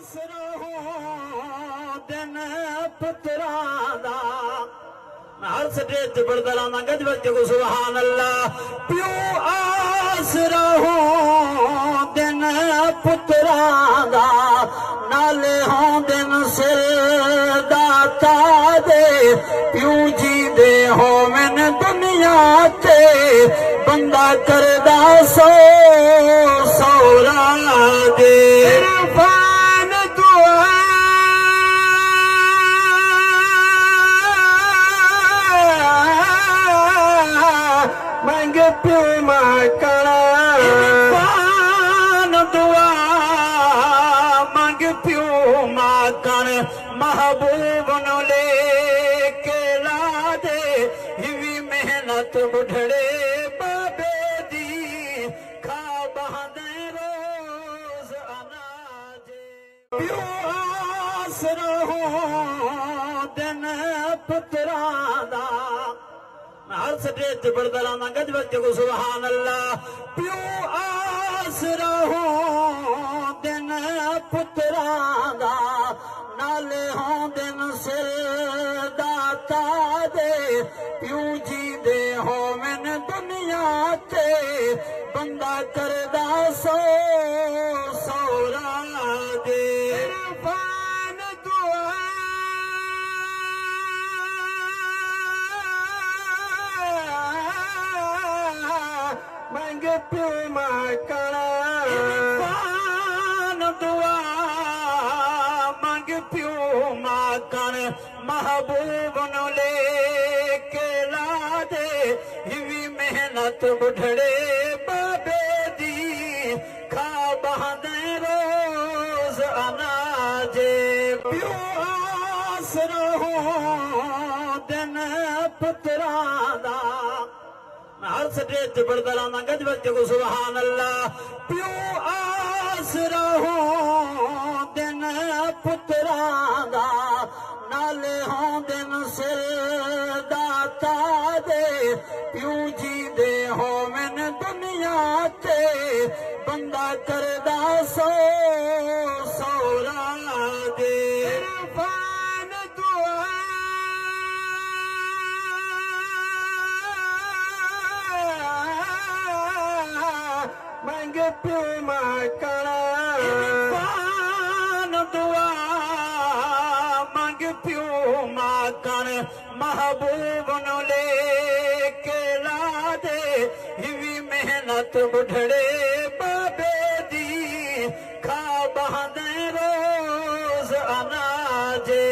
आसरा हो दिन पुत्रां दा हर स्टेज ते पढ़दा रहंदा गज बच्चे को सुभान अल्लाह प्यो आसरा हो दिन पुत्रां दा नाले हों दिन सिर दाता दे प्यो जी दे हो मैंने दुनिया ते बंदा करदा सो सौरा दे इरफान दुआ मंग प्यो माकड़ा इरफान दुआ मंग प्यो माकड़ महबूब नु लेके ला दे हिवी मेहनत बुढ़ड़े बाबे दी खा बहादे रोज अनाजे प्यो आसरा हो दिन पुत्रां दा हर स्टेज ते पढ़दा रहंदा गज बच्चे को सुभान अल्लाह प्यो आसरा हो दिन पुत्रां दा नाले हों दिन सिर दाता दे प्यो जी दे हो मैंने दुनिया ते बंदा करदा सो सौरा दे इरफान दुआ मंग प्यो माकड़ा इरफान दुआ मंग प्यो माकड़ महबूब नु लेके ला दे हिवी मेहनत बुढ़ड़े बाबे दी खा बहादे रोज अनाजे प्यो आसरा हो दिन पुत्रां दा हर स्टेज ते पढ़दा रहंदा गज बच्चे को सुभान अल्लाह प्यो आसरा हो दिन पुत्रां दा नाले हों दिन सिर दाता दे प्यो जी दे हो मैंने दुनिया ते बंदा करदा सो सौरा दे इरफान दुआ मंग प्यो माकड़ा इरफान दुआ मंग प्यो माकड़ महबूब नु लेके ला दे हिवी मेहनत बुढ़ड़े बाबे दी खा बहादे रोज अनाजे